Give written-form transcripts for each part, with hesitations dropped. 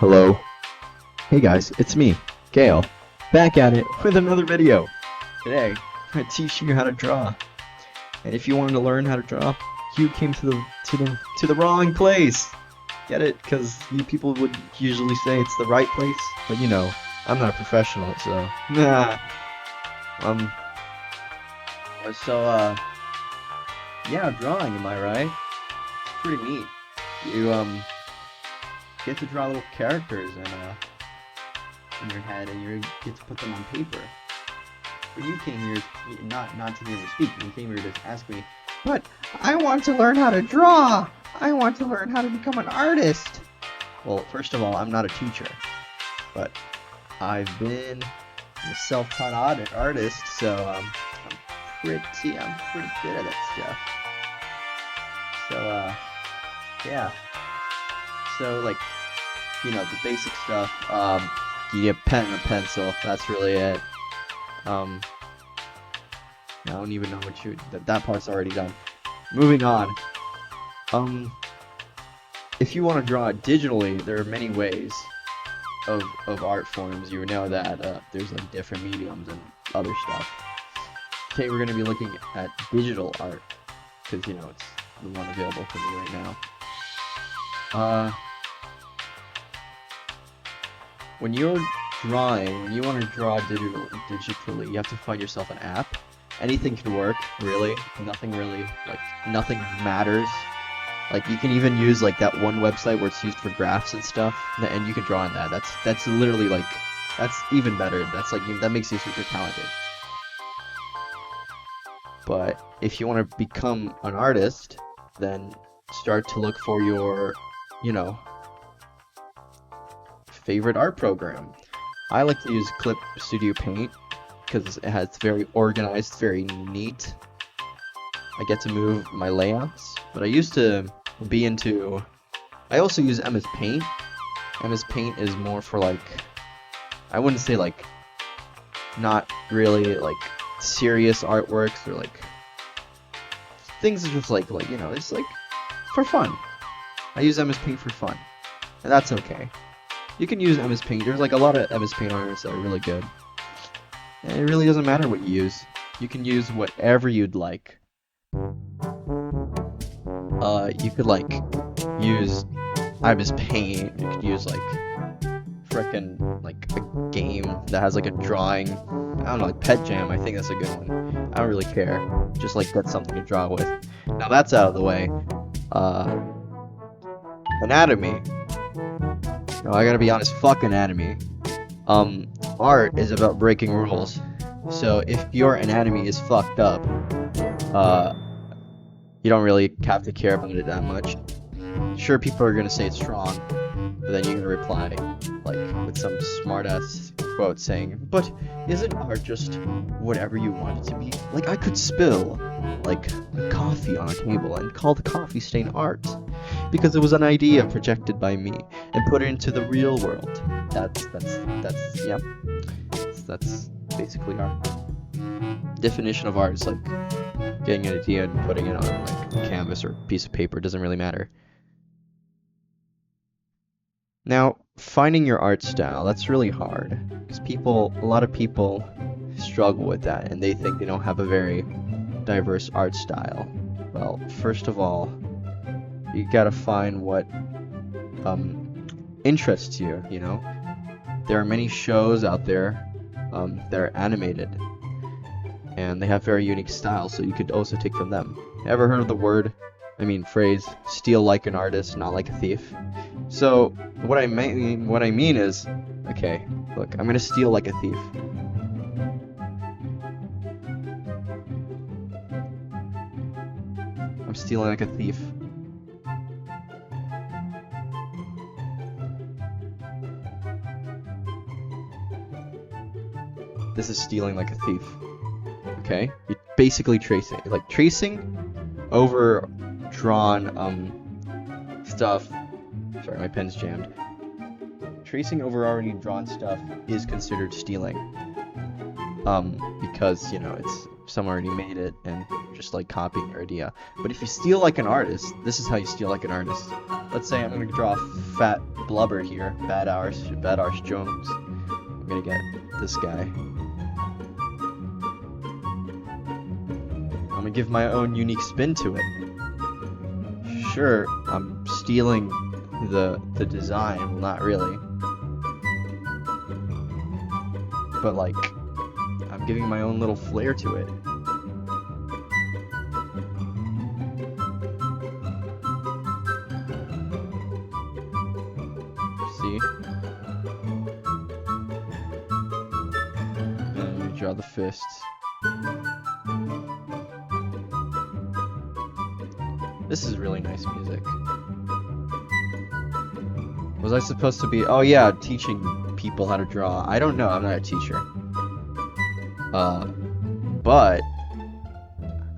Hello. Hey guys, it's me, Gale, back at it with another video. Today, I'm gonna teach you how to draw. And if you wanted to learn how to draw, you came to the wrong place. Get it? Because you people would usually say it's the right place, but you know, I'm not a professional, so nah. Um. Yeah, drawing. Am I right? It's pretty neat. You get to draw little characters in your head, and you get to put them on paper. But you came here not to hear me speak. You came here to ask me, but I want to learn how to draw. I want to learn how to become an artist. Well, first of all, I'm not a teacher, but I've been a self-taught artist, so I'm pretty good at that stuff. So yeah. So like, you know, the basic stuff. You get a pen and a pencil. That's really it. I don't even know what that part's already done. Moving on. If you want to draw digitally, there are many ways of art forms. You know that there's like different mediums and other stuff. Today we're going to be looking at digital art because you know it's the one available for me right now. When you're drawing, when you want to draw digitally, you have to find yourself an app. Anything can work, really. Nothing matters. Like, you can even use, like, that one website where it's used for graphs and stuff, and you can draw on that. That's literally, like, that's even better. That's, like, that makes you super talented. But if you want to become an artist, then start to look for your, you know, favorite art program. I like to use Clip Studio Paint because it's very organized, very neat. I get to move my layouts, but I used to be into. I also use MS Paint. MS Paint is more for like, I wouldn't say like, not really like serious artworks or like things are just like you know, it's like for fun. I use MS Paint for fun, and that's okay. You can use MS Paint. There's like a lot of MS Paint artists that are really good. And it really doesn't matter what you use. You can use whatever you'd like. You could like use MS Paint. You could use like frickin' like a game that has like a drawing. I don't know, like Pet Jam. I think that's a good one. I don't really care. Just like get something to draw with. Now that's out of the way. Anatomy. No, I gotta be honest, fuck anatomy. Art is about breaking rules. So if your anatomy is fucked up, you don't really have to care about it that much. Sure, people are gonna say it's wrong, but then you're gonna reply, like, with some smart-ass quote saying, but isn't art just whatever you want it to be? Like, I could spill, like, coffee on a table and call the coffee stain art. Because it was an idea projected by me and put it into the real world. That's basically art. Definition of art is like getting an idea and putting it on like a canvas or a piece of paper. It doesn't really matter. Now, finding your art style, that's really hard because a lot of people struggle with that and they think they don't have a very diverse art style. Well, first of all, you gotta find what interests you, you know? There are many shows out there that are animated, and they have very unique styles, so you could also take from them. Ever heard of the phrase, steal like an artist, not like a thief? So, what I mean is, okay, look, I'm gonna steal like a thief. I'm stealing like a thief. This is stealing like a thief. Okay? You're basically tracing. Like, tracing over drawn stuff. Sorry, my pen's jammed. Tracing over already drawn stuff is considered stealing. Because, you know, someone already made it and you're just like copying your idea. But if you steal like an artist, this is how you steal like an artist. Let's say I'm gonna draw Fat Blubber here, Bad Arse Jones. I'm gonna get this guy. I'm gonna give my own unique spin to it. Sure, I'm stealing the design, well, not really. But like, I'm giving my own little flair to it. See? And we draw the fists. This is really nice music. Was I supposed to be... Oh yeah, teaching people how to draw. I don't know, I'm not a teacher. But...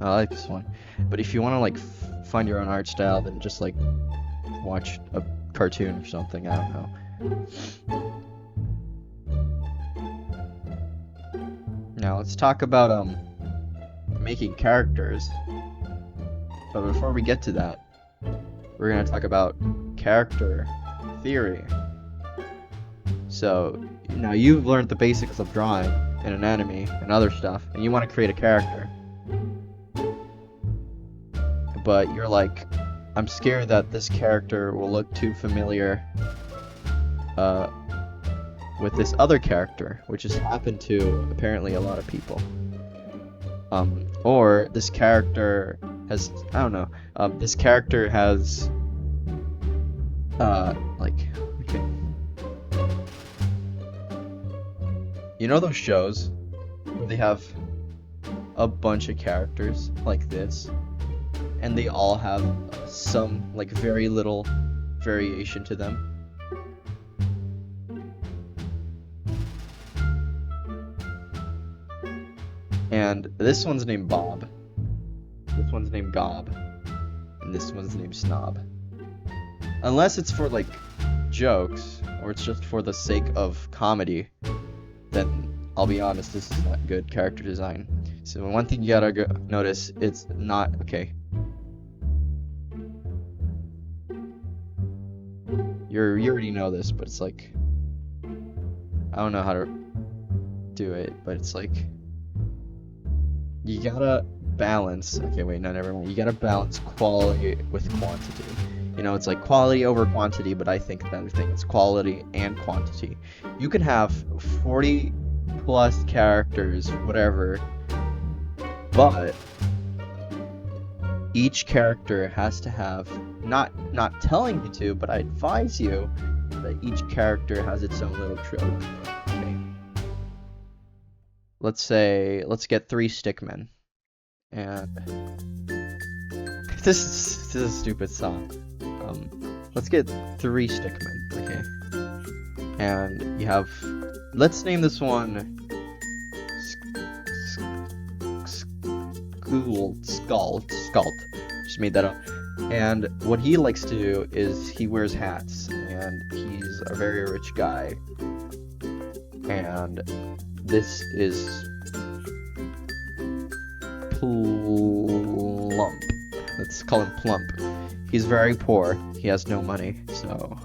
I like this one. But if you want to like find your own art style, then just like watch a cartoon or something, I don't know. Now let's talk about making characters. But before we get to that, we're gonna talk about character theory. So, now you've learned the basics of drawing and anatomy and other stuff, and you want to create a character. But you're like, I'm scared that this character will look too familiar with this other character, which has happened to apparently a lot of people. Or this character has, I don't know, this character has, like, okay. You know those shows where they have a bunch of characters like this, and they all have some, like, very little variation to them? And this one's named Bob, this one's named Gob, and this one's named Snob. Unless it's for, like, jokes, or it's just for the sake of comedy, then I'll be honest, this is not good character design. So one thing you gotta notice, it's not, okay. You already know this, but it's like, I don't know how to do it, but it's like, you gotta balance, okay wait, no, never mind. You gotta balance quality with quantity. You know, it's like quality over quantity, but I think it's quality and quantity. You can have 40 plus characters, whatever, but each character has to have, not telling you to, but I advise you that each character has its own little trope. Okay. Let's get 3 stickmen. And this is a stupid song. Let's get 3 stickmen, okay? And you have, let's name this one Scald. Just made that up. And what he likes to do is he wears hats, and he's a very rich guy. And this is Plump. Let's call him Plump. He's very poor. He has no money, so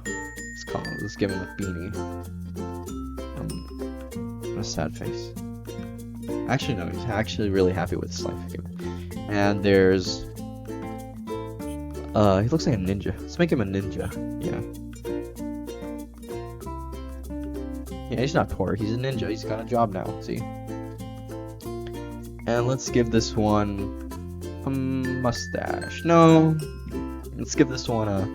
let's give him a beanie. A sad face. Actually, no, he's actually really happy with his life. And there's, he looks like a ninja. Let's make him a ninja. Yeah, he's not poor. He's a ninja. He's got a job now. See. And let's give this one a mustache. No. Let's give this one a...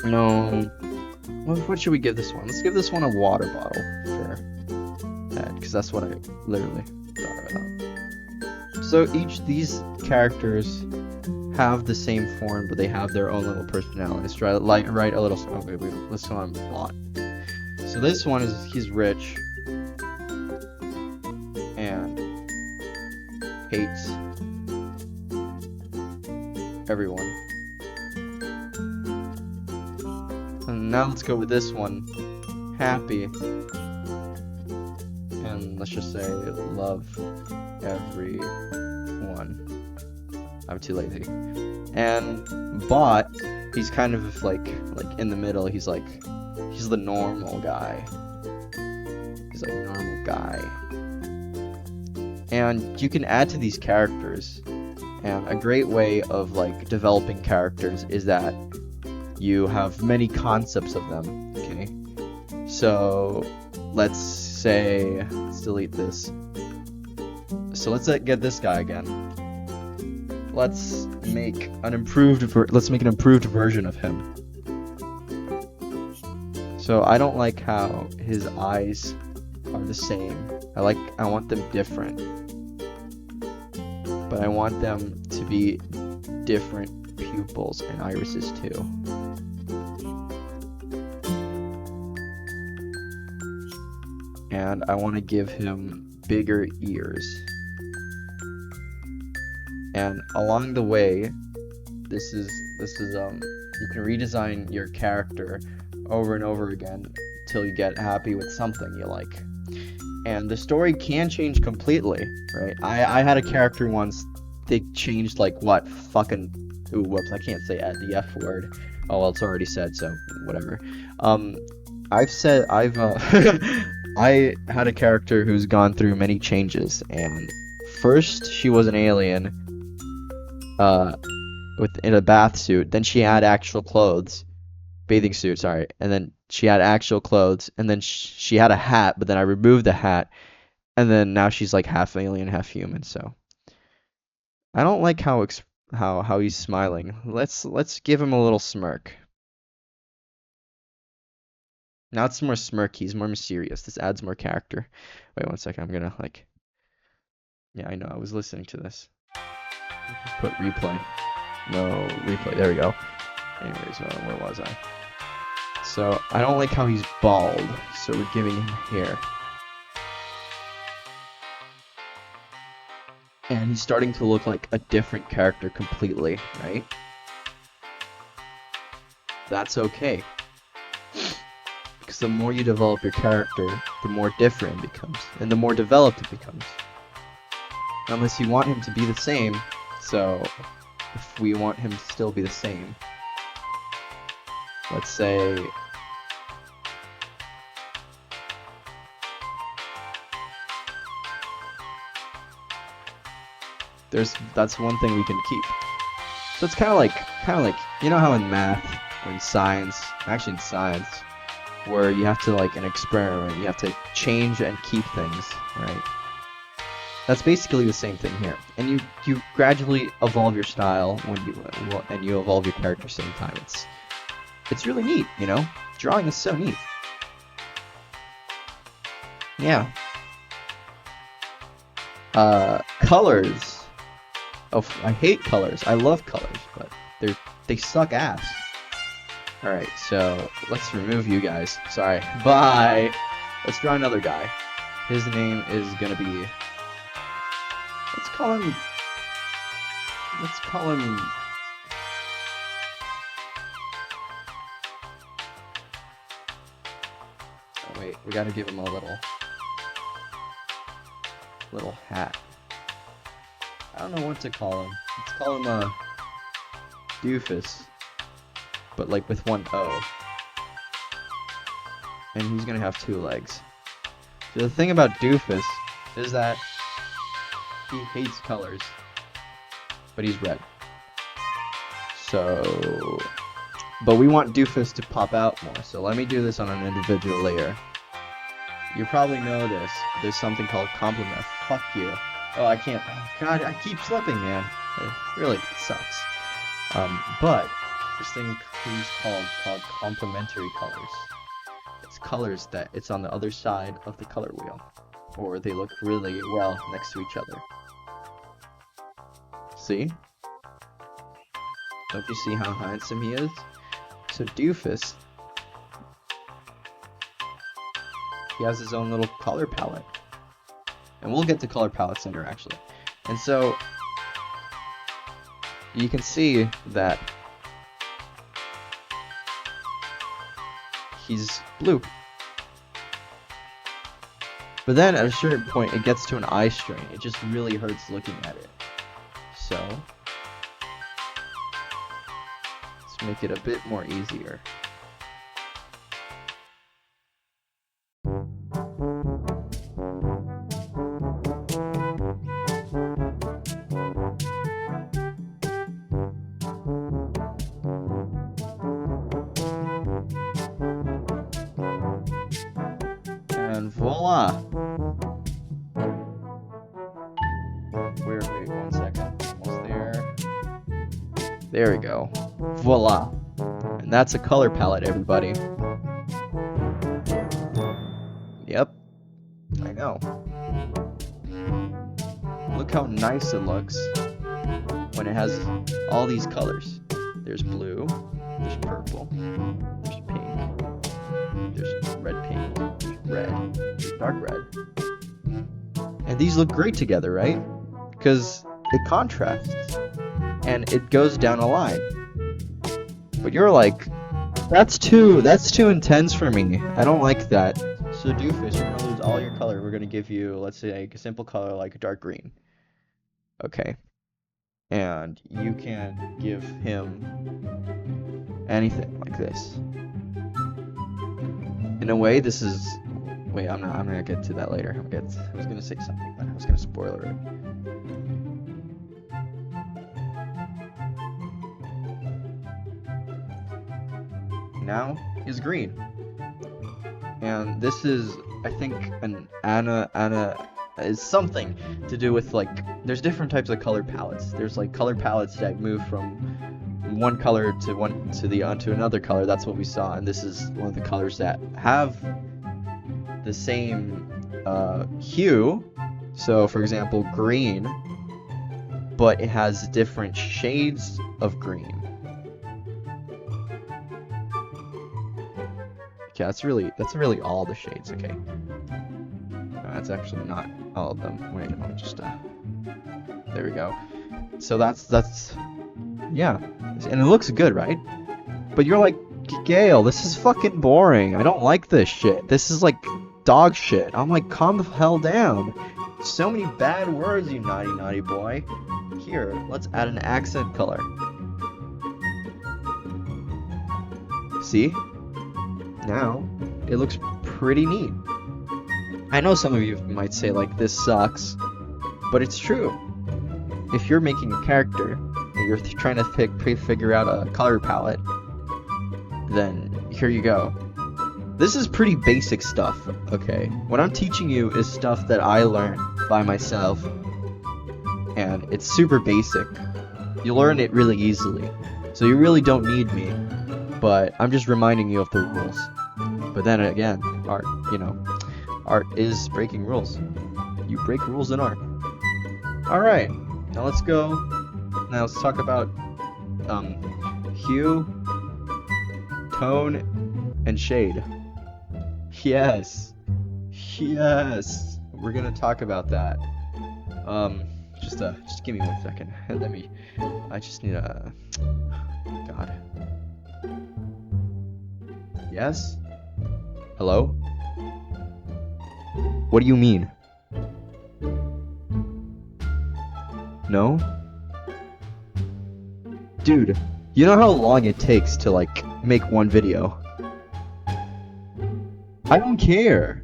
No. What should we give this one? Let's give this one a water bottle for that, because that's what I literally thought about. So these characters have the same form, but they have their own little personalities. Write a little... Okay, let's go on plot. So this one he's rich and hates everyone. And now let's go with this one, happy and let's just say love everyone. I'm too lazy. And Bot, he's kind of like in the middle. He's the normal guy. He's like normal guy. And you can add to these characters. And a great way of like developing characters is that you have many concepts of them. Okay. So let's say, let's delete this. So let's get this guy again. Let's make an improved version of him. So I don't like how his eyes are the same. I want them different. But I want them to be different pupils and irises too. And I want to give him bigger ears. And along the way, this is you can redesign your character over and over again till you get happy with something you like. And the story can change completely, right? I had a character once, they changed like what fucking whoops, I can't say the F word. Oh well, it's already said, so whatever. I had a character who's gone through many changes, and first she was an alien in a bath suit, then she had actual clothes, bathing suit, sorry, and then she had actual clothes, and then she had a hat, but then I removed the hat, and then now she's like half alien, half human. So I don't like how he's smiling. Let's give him a little smirk. Now it's more smirky, he's more mysterious. This adds more character. Wait 1 second, I'm gonna yeah, I know, I was listening to this. Put replay. No, replay, there we go. Anyways, where was I? So, I don't like how he's bald, so we're giving him hair. And he's starting to look like a different character completely, right? That's okay. Because the more you develop your character, the more different it becomes, and the more developed it becomes. Unless you want him to be the same, so if we want him to still be the same, let's say that's one thing we can keep. So it's kind of like you know how in math or in science, actually in science, where you have to like an experiment, you have to change and keep things, right? That's basically the same thing here. And you gradually evolve your style and you evolve your character at the same time. It's really neat, you know? Drawing is so neat. Yeah. Colors. Oh, I hate colors. I love colors, but they suck ass. Alright, so let's remove you guys. Sorry. Bye! Let's draw another guy. His name is gonna be... Let's call him... Oh wait, we gotta give him a little hat. I don't know what to call him. Let's call him a doofus, but like with one O. And he's gonna have 2 legs. So the thing about doofus is that he hates colors, but he's red. So, but we want doofus to pop out more. So let me do this on an individual layer. You probably know this. There's something called complement. Fuck you. Oh, I can't. Oh, God, I keep slipping, man. It really sucks. But this thing is called complementary colors. It's colors that it's on the other side of the color wheel, or they look really well next to each other. See? Don't you see how handsome he is? So Doofus, he has his own little color palette. And we'll get to color palettes later, actually. And so, you can see that he's blue. But then at a certain point, it gets to an eye strain. It just really hurts looking at it. So let's make it a bit more easier. And voila! Wait, 1 second. Almost there. There we go. Voila! And that's a color palette, everybody. Yep. I know. Look how nice it looks when it has all these colors. There's blue, there's purple, there's pink, there's red pink, there's red, there's dark red. And these look great together, right? Because it contrasts and it goes down a line. But you're like, that's too intense for me. I don't like that. So Doofus, you're gonna lose all your color. We're gonna give you, let's say, a simple color like dark green. Okay. And you can give him anything like this. In a way, this is... Wait, I'm gonna get to that later. I was gonna say something, but I was gonna spoiler it. Now is green. And this is, I think, an is something to do with, like, there's different types of color palettes. There's like color palettes that move from one color to another color. That's what we saw, and this is one of the colors that have the same hue. So for example, green, but it has different shades of green. Okay, that's really all the shades. Okay, no, that's actually not all of them. Wait, let me just there we go. So that's yeah, and it looks good, right? But you're like, Gale, this is fucking boring. I don't like this shit. This is like dog shit. I'm like, calm the hell down. So many bad words, you naughty boy. Here, let's add an accent color. See? Now, it looks pretty neat. I know some of you might say, like, this sucks, but it's true. If you're making a character, and you're trying to figure out a color palette, then here you go. This is pretty basic stuff, okay? What I'm teaching you is stuff that I learned by myself, and it's super basic. You learn it really easily, so you really don't need me, but I'm just reminding you of the rules. But then again, art, art is breaking rules. You break rules in art. Alright, now let's go. Now let's talk about hue, tone, and shade. Yes. We're gonna talk about that. Just give me 1 second. I just need a... God. Yes? Hello? What do you mean? No? Dude, you know how long it takes to, like, make one video? I don't care.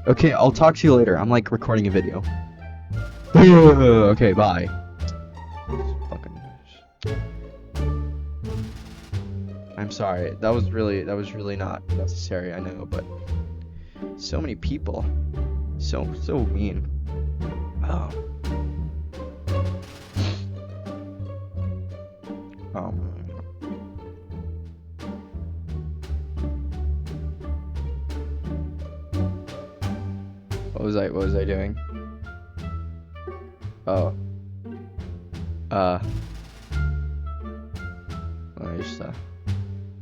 Okay, I'll talk to you later. I'm, like, recording a video. Okay, bye. Fucking... I'm sorry. That was really not necessary, I know, but so many people. So mean. Oh. What was I doing? Oh. Let me just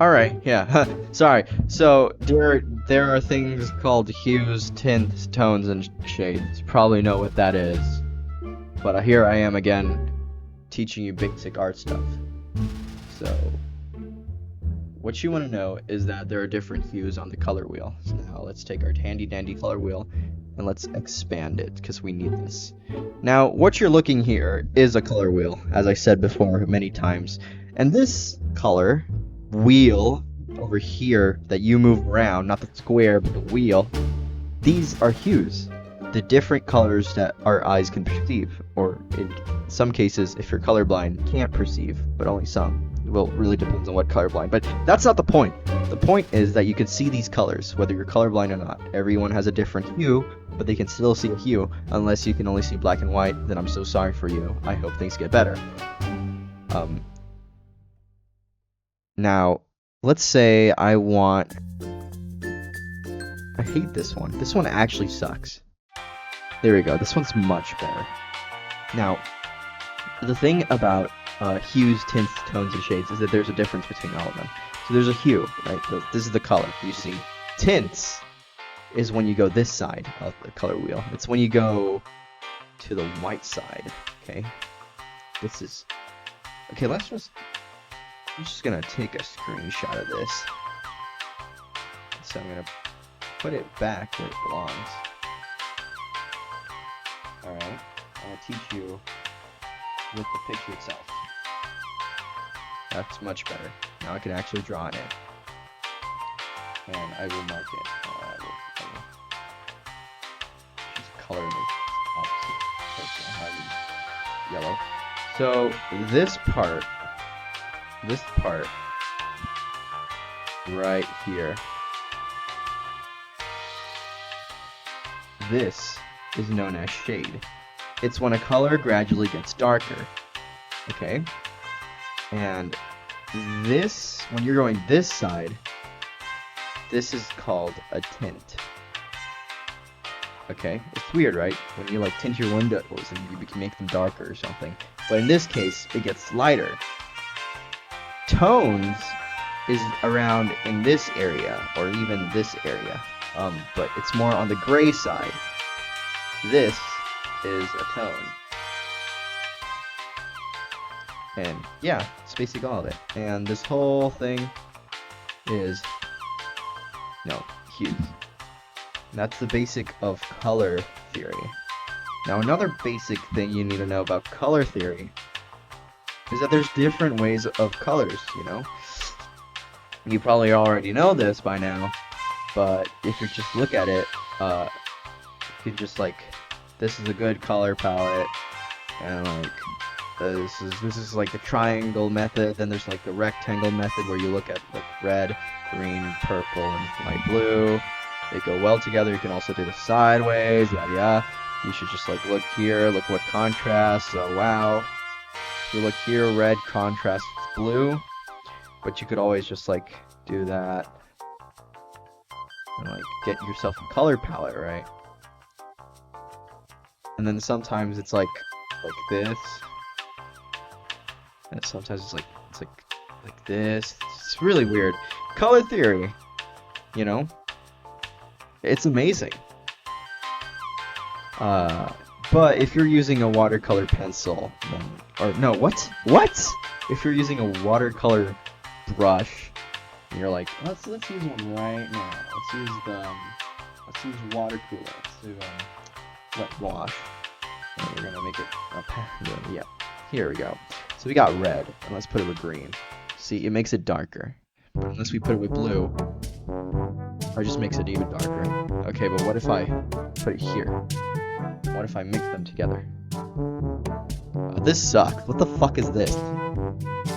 Alright, yeah. Sorry. So there are things called hues, tints, tones, and shades. You probably know what that is. But here I am again teaching you basic art stuff. So what you want to know is that there are different hues on the color wheel. So now let's take our handy dandy color wheel and let's expand it because we need this. Now, what you're looking here is a color wheel, as I said before many times. And this color wheel over here that you move around, not the square, but the wheel, these are hues. The different colors that our eyes can perceive, or in some cases, if you're colorblind, can't perceive, but only some. Well, it really depends on what colorblind, but that's not the point. The point is that you can see these colors, whether you're colorblind or not. Everyone has a different hue, but they can still see a hue, unless you can only see black and white, then I'm so sorry for you. I hope things get better. Now, let's say I hate this one. This one actually sucks. There we go. This one's much better. Now, the thing about hues, tints, tones, and shades is that there's a difference between all of them. So there's a hue, right? So this is the color you see. Tints is when you go this side of the color wheel. It's when you go to the white side, okay? This is... Okay, I'm just gonna take a screenshot of this. So I'm gonna put it back where it belongs. Alright, I'm gonna teach you with the picture itself. That's much better. Now I can actually draw on it. And I will mark it. I will just color the opposite person, yellow. So this part right here, this is known as shade. It's when a color gradually gets darker, okay? And this, when you're going this side, this is called a tint. Okay, it's weird, right? When you like tint your windows and you can make them darker or something. But in this case, it gets lighter. Tones is around in this area, or even this area. But it's more on the gray side. This is a tone. And yeah, it's basically all of it. And this whole thing is, hues. That's the basic of color theory. Now another basic thing you need to know about color theory is that there's different ways of colors, you know? You probably already know this by now, but if you just look at it, you could just like, this is a good color palette, and like, this is like the triangle method, then there's like the rectangle method where you look at like red, green, purple, and light blue. They go well together. You can also do the sideways, yada yada. You should just like look here, look what contrasts, oh wow. If you look here, red contrasts with blue, but you could always just like do that and like get yourself a color palette, right? And then sometimes it's like this, and sometimes it's like this. It's really weird. Color theory, you know, it's amazing. But if you're using a watercolor pencil, then, or no, what? If you're using a watercolor brush, and you're like, let's use one right now. Let's use water cooler. Let's do wet wash. And we're gonna make it yeah. Here we go. So we got red, and let's put it with green. See, it makes it darker. But unless we put it with blue, it just makes it even darker. Okay, but what if I put it here? What if I mix them together? This sucks. What the fuck is this?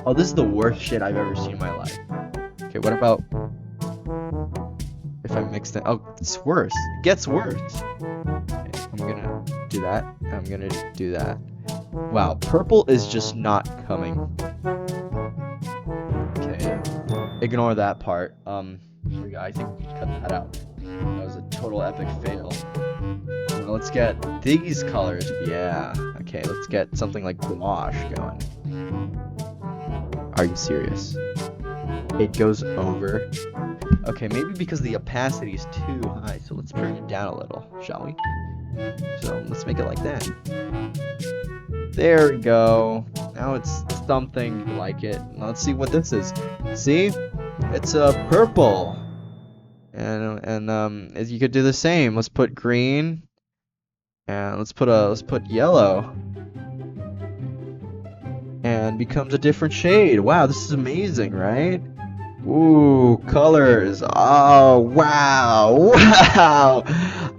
Oh, this is the worst shit I've ever seen in my life. Okay, what about if I mix them? Oh, it's worse. It gets worse. Okay, I'm gonna do that. I'm gonna do that. Wow, purple is just not coming. Okay, ignore that part. I think we should cut that out. That was a total epic fail. Now let's get these colors. Yeah. Okay, let's get something like gouache going. Are you serious? It goes over. Okay, maybe because the opacity is too high, so let's bring it down a little, shall we? So let's make it like that. There we go. Now it's something like it. Now let's see what this is. See? It's purple. And as you could do the same. Let's put green, and let's put yellow, and becomes a different shade. Wow, this is amazing, right? Ooh, colors. Oh, wow. Wow.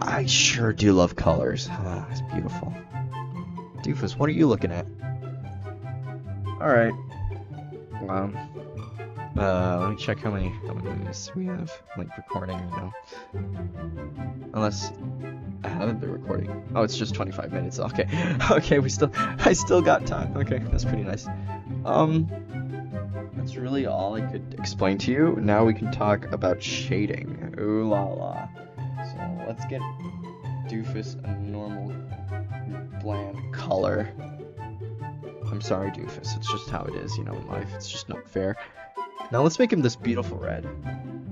I sure do love colors. Ah, it's beautiful. Doofus, what are you looking at? All right. Let me check how many minutes we have, like, recording right now. Unless I haven't been recording. Oh, it's just 25 minutes. Okay. Okay, I still got time. Okay, that's pretty nice. That's really all I could explain to you. Now we can talk about shading. Ooh la la. So let's get Doofus a normal bland color. I'm sorry, Doofus. It's just how it is, you know, in life. It's just not fair. Now let's make him this beautiful red.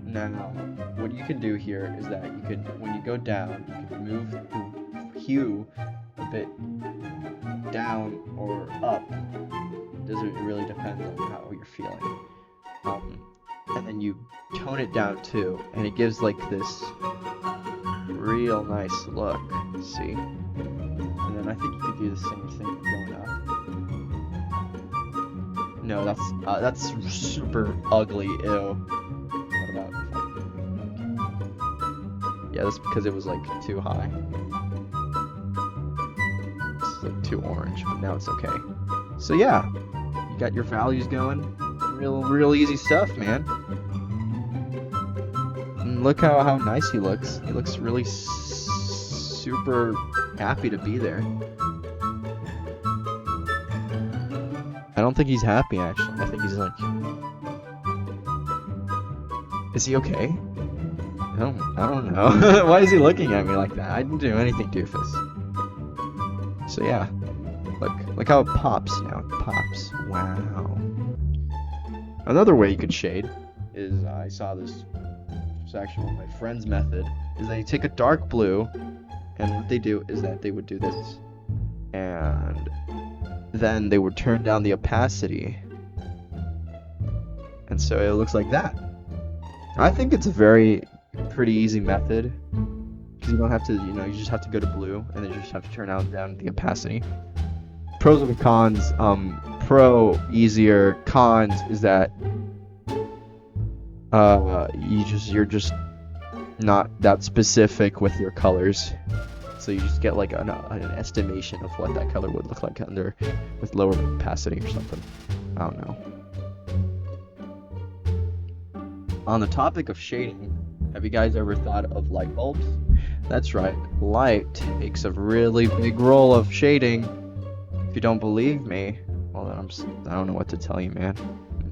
Now, what you can do here is that you could, when you go down, you can move the hue a bit down or up. It really depends on how you're feeling. And then you tone it down too, and it gives like this real nice look. See? And then I think you could do the same thing going up. No, that's super ugly. Ew. What about? Yeah, that's because it was like too high. It's like too orange, but now it's okay. So yeah, you got your values going. Real easy stuff, man. And look how nice he looks. He looks really super happy to be there. I don't think he's happy, actually. I think he's like... Is he okay? I don't know. Why is he looking at me like that? I didn't do anything, Doofus. So yeah. Look how it pops now. It pops. Wow. Another way you could shade is, I saw this, it's actually one of my friend's method, is they take a dark blue, and what they do is that they would do this. And then they would turn down the opacity, and so it looks like that. I think it's a pretty easy method, because you don't have to, you just have to go to blue, and then you just have to turn down the opacity. Pros and cons. Pro, easier. Cons is that you're just not that specific with your colors. So you just get like an estimation of what that color would look like with lower opacity or something. I don't know. On the topic of shading, have you guys ever thought of light bulbs? That's right, light takes a really big role of shading. If you don't believe me, well then I don't know what to tell you, man.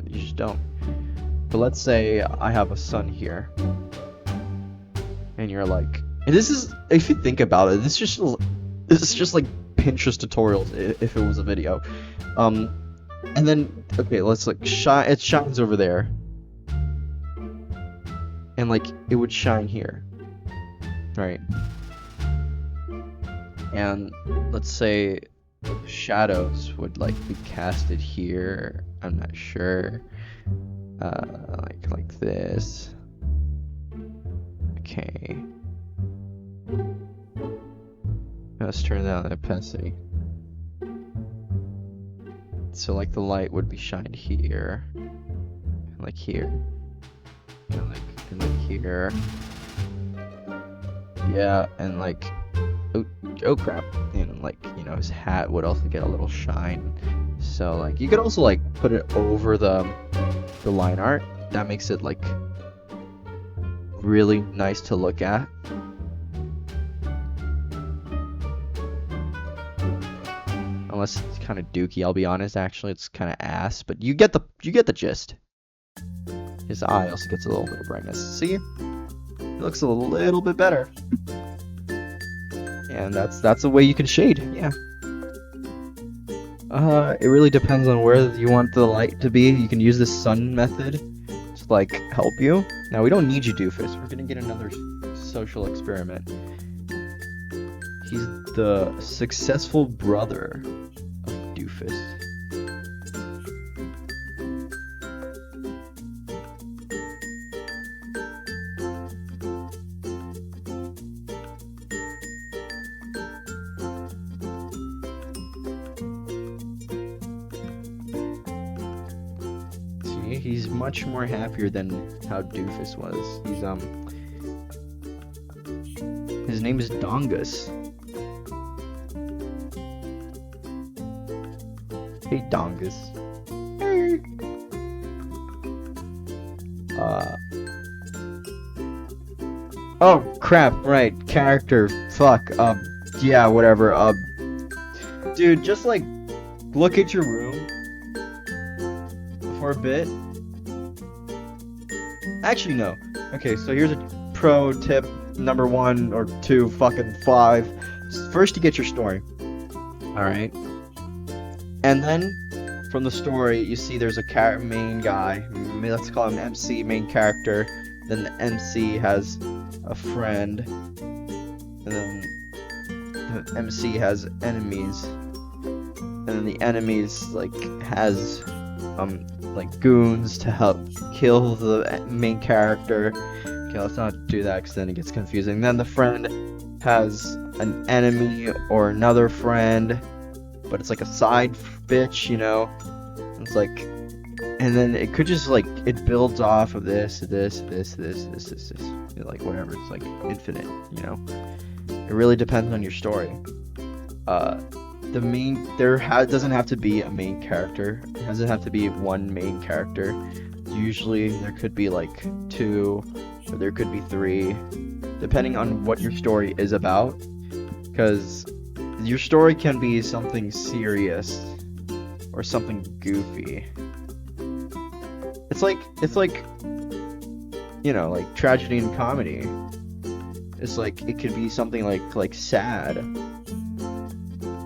You just don't. But let's say I have a sun here, and you're like, and this is, if you think about it, this is just like Pinterest tutorials if it was a video. And then, okay, let's like it shines over there. And like, it would shine here. Right? And let's say shadows would like be casted here. I'm not sure. Like this. Okay. Let's turn down the opacity. So like the light would be shined here, and like here, and like here. Yeah, and like oh crap, and like his hat would also get a little shine. So like you could also like put it over the line art. That makes it like really nice to look at. Unless it's kind of dookie, I'll be honest. Actually, it's kind of ass, but you get the gist. His eye also gets a little bit of brightness. See, it looks a little bit better. And that's the way you can shade. Yeah. It really depends on where you want the light to be. You can use the sun method to like help you. Now we don't need you, Doofus. We're gonna get another social experiment. He's the successful brother of Doofus. see, he's much more happier than how Doofus was. His name is Dongus. Hey, Dongus. Oh, crap, right, character, fuck, yeah, whatever, dude, just, like, look at your room for a bit. Actually, no. Okay, so here's a pro tip number 1 or 2, fucking 5. First, you get your story. Alright? And then, from the story, you see there's a main guy. Let's call him MC, main character. Then the MC has a friend. And then the MC has enemies. And then the enemies, like, has, like, goons to help kill the main character. Okay, let's not do that because then it gets confusing. Then the friend has an enemy or another friend, but it's like a side bitch, you know? It's like, and then it could just, like, it builds off of this, like, whatever. It's like infinite, you know? It really depends on your story. Doesn't have to be a main character. It doesn't have to be one main character. Usually there could be like 2, or there could be 3, depending on what your story is about. Because your story can be something serious or something goofy. It's like you know, like tragedy and comedy. It's like it could be something like sad.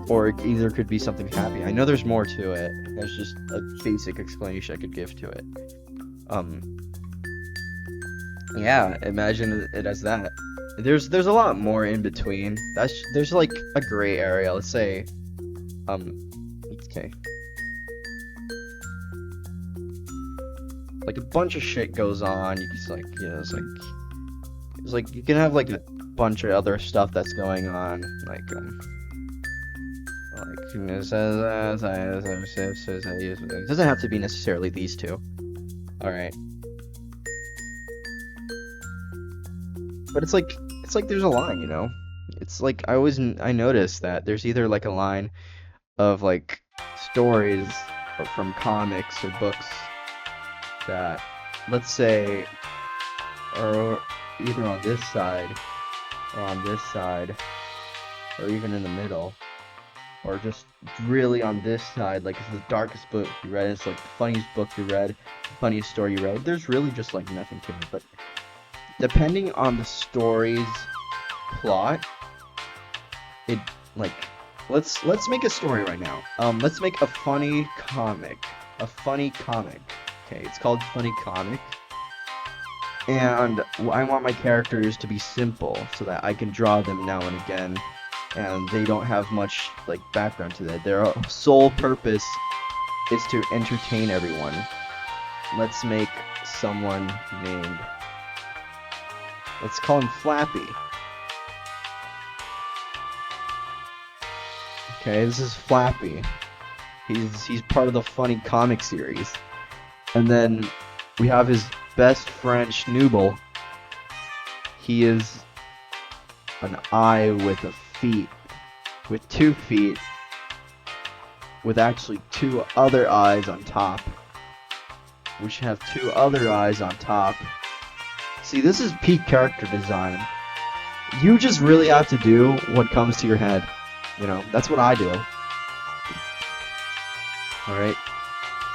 Or it either could be something happy. I know there's more to it. That's just a basic explanation I could give to it. Yeah, imagine it as that. There's a lot more in between. There's like a gray area. Let's say, okay. Like a bunch of shit goes on. You just like, you know, it's like you can have like a bunch of other stuff that's going on, like you know, it doesn't have to be necessarily these two. Alright. But it's like there's a line, you know? It's like I notice that there's either like a line of like stories or from comics or books that, let's say, are either on this side or on this side or even in the middle. Or just really on this side, like it's the darkest book you read, it's like the funniest book you read, the funniest story you read. There's really just like nothing to it, but depending on the story's plot, it like let's make a story right now. Let's make a funny comic. Okay, it's called Funny Comic. And I want my characters to be simple so that I can draw them now and again. And they don't have much like background to that. Their sole purpose is to entertain everyone. Let's make someone named, let's call him Flappy. Okay, this is Flappy. He's part of the Funny Comic series. And then we have his best friend Schnooble. He is an eye with a feet, with 2 feet, with actually 2 other eyes on top, which have 2 other eyes on top. See, this is peak character design. You just really have to do what comes to your head. You know, that's what I do. Alright.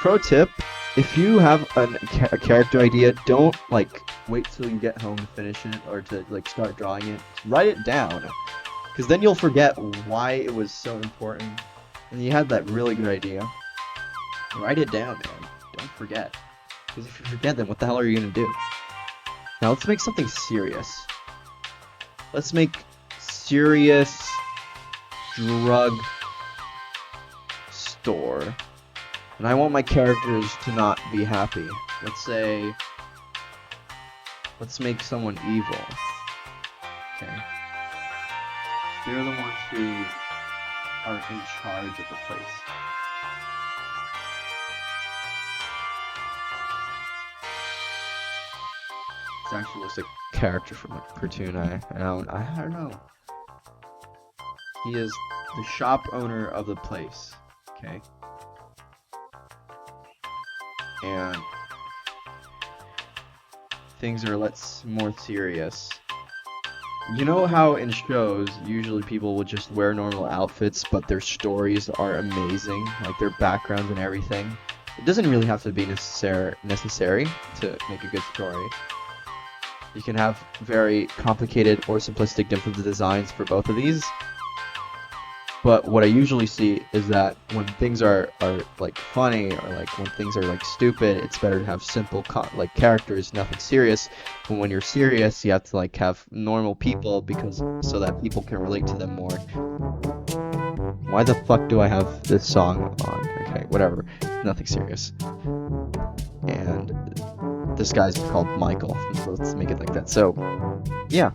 Pro tip, if you have a character idea, don't like wait till you get home to finish it or to like start drawing it. Write it down. Because then you'll forget why it was so important. And you had that really good idea. Write it down, man. Don't forget. Because if you forget, then what the hell are you going to do? Now let's make something serious. Let's make serious drug store. And I want my characters to not be happy. Let's make someone evil. Okay. They're the ones who are in charge of the place. actually looks like a character from a cartoon. I don't know. He is the shop owner of the place. Okay. And things are more serious. You know how in shows, usually people will just wear normal outfits, but their stories are amazing, like their backgrounds and everything. It doesn't really have to be necessary to make a good story. You can have very complicated or simplistic different designs for both of these. But what I usually see is that when things are like funny or like when things are like stupid, it's better to have simple like characters, nothing serious. But when you're serious, you have to like have normal people so that people can relate to them more. Why the fuck do I have this song on? Okay, whatever. Nothing serious. And this guy's called Michael. So let's make it like that. So, yeah.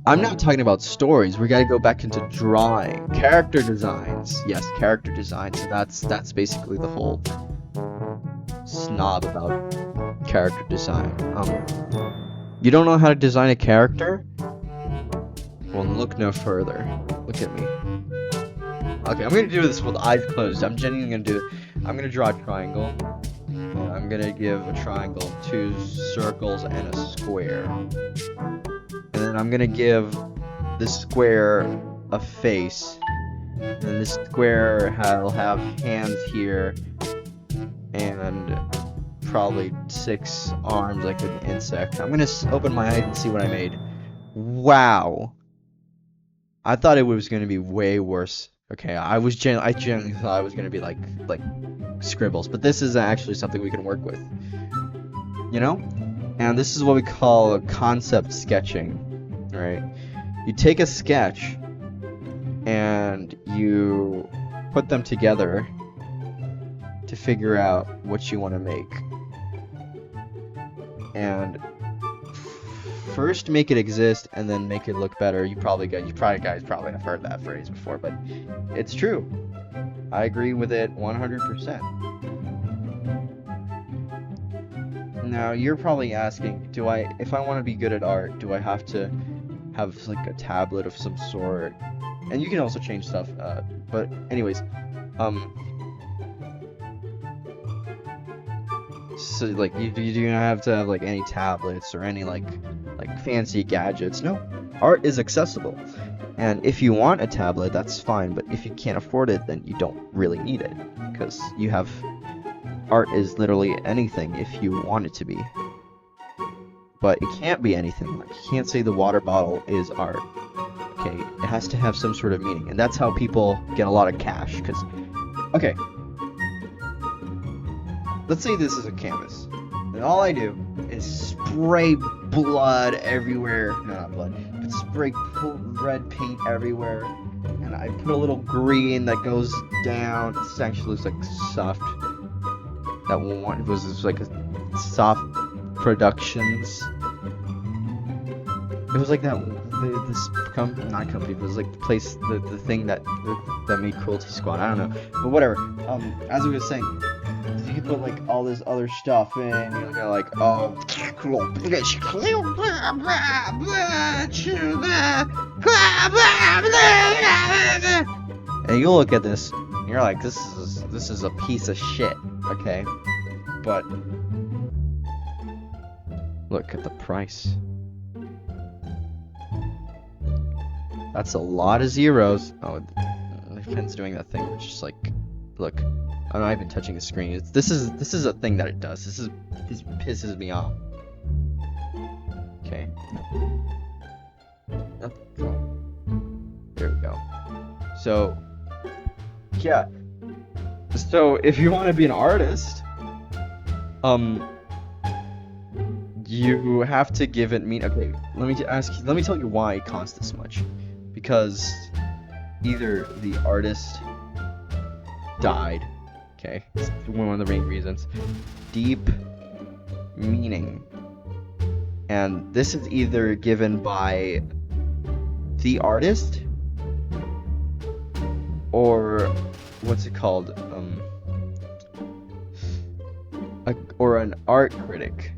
I'm not talking about stories. We gotta go back into drawing. Character designs. Yes, character design. So that's basically the whole snob about character design. You don't know how to design a character? Well, look no further. Look at me. Okay, I'm gonna do this with eyes closed. I'm gonna draw a triangle. I'm gonna give a triangle 2 circles and a square. And then I'm gonna give this square a face. And this square will have hands here and probably 6 arms like an insect. I'm gonna open my eyes and see what I made. Wow. I thought it was gonna be way worse. Okay, I genuinely thought it was gonna be like scribbles, but this is actually something we can work with. You know? And this is what we call concept sketching, right? You take a sketch and you put them together to figure out what you want to make. And first make it exist and then make it look better. You guys probably have heard that phrase before, but it's true. I agree with it 100%. Now, you're probably asking, if I want to be good at art, do I have to have like a tablet of some sort? And you can also change stuff, but anyways, so like you do not have to have like any tablets or any like fancy gadgets. No, art is accessible. And if you want a tablet, that's fine, but if you can't afford it, then you don't really need it, because art is literally anything if you want it to be. But it can't be anything. Like, you can't say the water bottle is art. Okay, it has to have some sort of meaning, and that's how people get a lot of cash, because, okay, let's say this is a canvas, and all I do is spray blood everywhere, no, not blood, but spray red paint everywhere, and I put a little green that goes down. This actually looks like soft. That one was like a soft productions. It was like that. Not company. It was like the place, the thing that made Cruelty Squad. I don't know, but whatever. As I was saying, you can put like all this other stuff in. You're gonna like, oh, and you look at this, and you're like, this is a piece of shit. Okay, but look at the price. That's a lot of zeros. Oh, the pen's doing that thing. It's just like, look, I'm not even touching the screen. This is a thing that it does. This pisses me off. Okay. There we go. So, yeah. So if you want to be an artist, you have to give it meaning. Okay, let me tell you why it costs this much. Because either the artist died, okay, it's one of the main reasons. Deep meaning. And this is either given by the artist or what's it called? or an art critic,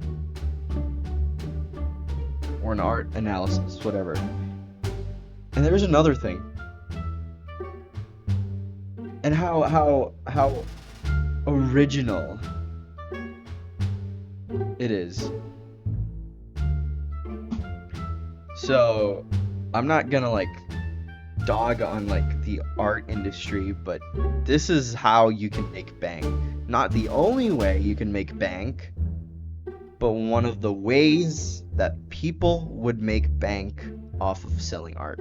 or an art analysis, whatever. And there's another thing. And how original it is. So, I'm not gonna like dog on like the art industry, but this is how you can make bank. Not the only way you can make bank, but one of the ways that people would make bank off of selling art.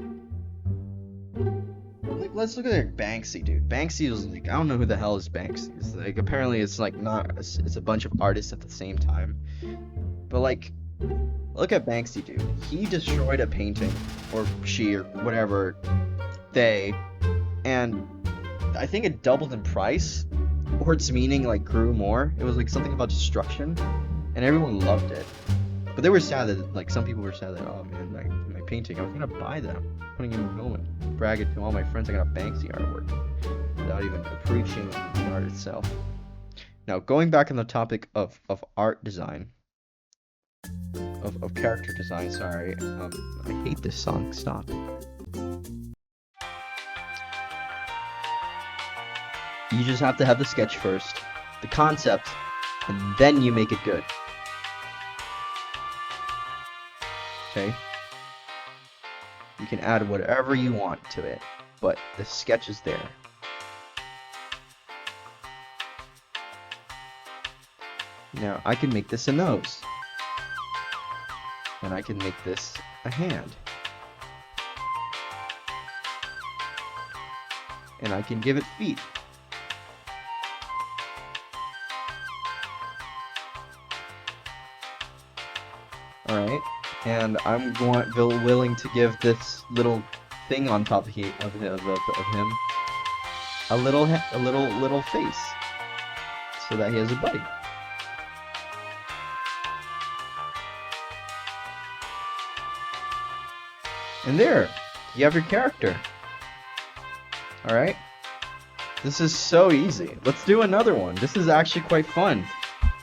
Like, let's look at Banksy, dude. Banksy is like, I don't know who the hell is Banksy. It's like, apparently it's like not, it's a bunch of artists at the same time. But like, look at Banksy, dude. He destroyed a painting, or she, or whatever, and I think it doubled in price, or its meaning like grew more. It was like something about destruction, and everyone loved it. But they were sad that, like, some people were sad that, oh man, my painting, I was gonna buy them, putting it in a moment, brag it to all my friends I got a Banksy artwork, without even appreciating the art itself. Now, going back on the topic of art design, of character design, sorry, I hate this song, stop. You just have to have the sketch first, the concept, and then you make it good. Okay? You can add whatever you want to it, but the sketch is there. Now, I can make this a nose. And I can make this a hand. And I can give it feet. Alright, and I'm willing to give this little thing on top of him a little face, so that he has a buddy. And there, you have your character. Alright? This is so easy. Let's do another one. This is actually quite fun.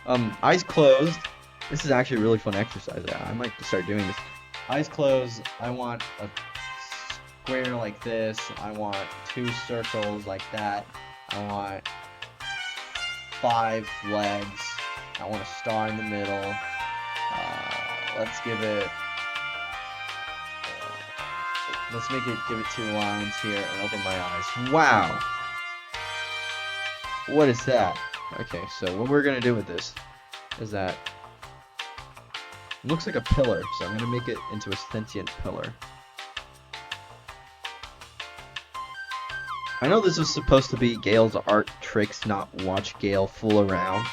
Eyes closed. This is actually a really fun exercise. I might start doing this. Eyes closed. I want a square like this. I want 2 circles like that. I want 5 legs. I want a star in the middle. Let's give it... let's give it 2 lines here and open my eyes. Wow! What is that? Okay, so what we're gonna do with this is that it looks like a pillar, so I'm gonna make it into a sentient pillar. I know this was supposed to be Gale's art tricks, not watch Gale fool around,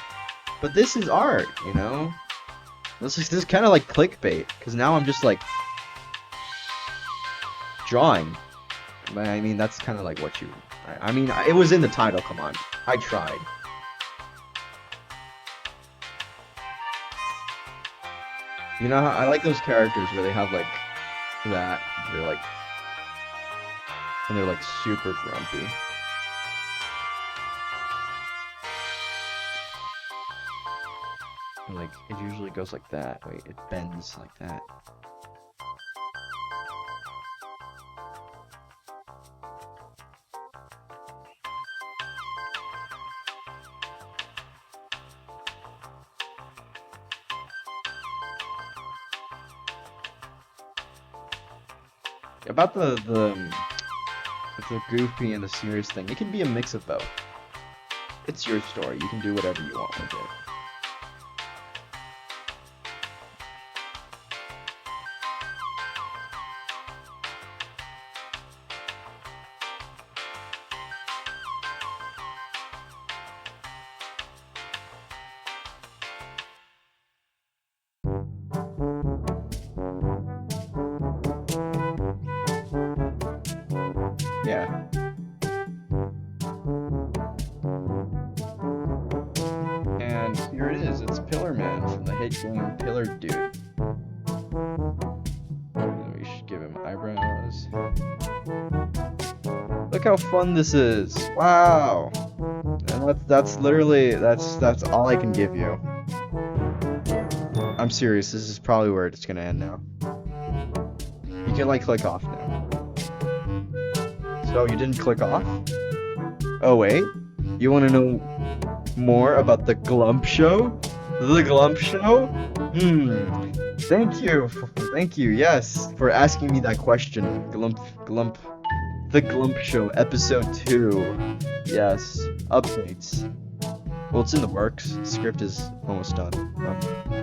but this is art, you know? This is kind of like clickbait, because now I'm just like drawing. But I mean, that's kind of like what you... I mean, it was in the title, come on. I tried. You know, I like those characters where they have like that. They're like super grumpy. And like it usually goes like that. Wait, it bends like that. About the goofy and the serious thing, it can be a mix of both. It's your story. You can do whatever you want with it. Yeah. And here it is. It's Pillar Man from the hit game Pillar Dude. We should give him eyebrows. Look how fun this is. Wow. And that's literally that's all I can give you. I'm serious. This is probably where it's gonna end now. You can like click off now. So you didn't click off? Oh wait, you want to know more about the Glump Show? The Glump Show? Thank you, yes, for asking me that question. Glump, the Glump Show, episode 2. Yes, updates. Well, it's in the works. Script is almost done.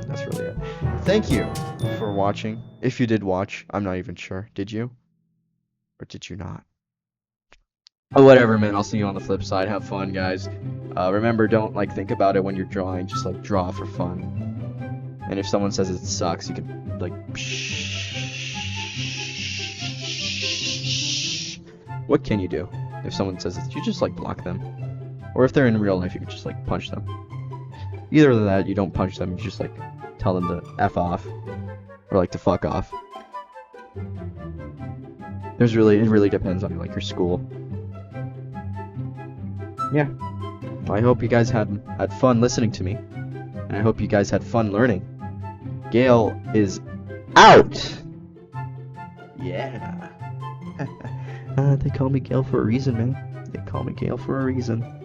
That's really it. Thank you for watching. If you did watch, I'm not even sure. Did you? Or did you not? Oh, whatever, man. I'll see you on the flip side. Have fun, guys. Remember, don't like think about it when you're drawing. Just like draw for fun. And if someone says it sucks, you can like. What can you do if someone says it? You just like block them. Or if they're in real life, you can just like punch them. Either of that, you don't punch them. You just like tell them to f off, or like to fuck off. It really depends on like your school. Yeah. I hope you guys had fun listening to me, and I hope you guys had fun learning. Gale is out. Yeah. They call me Gale for a reason, man. They call me Gale for a reason.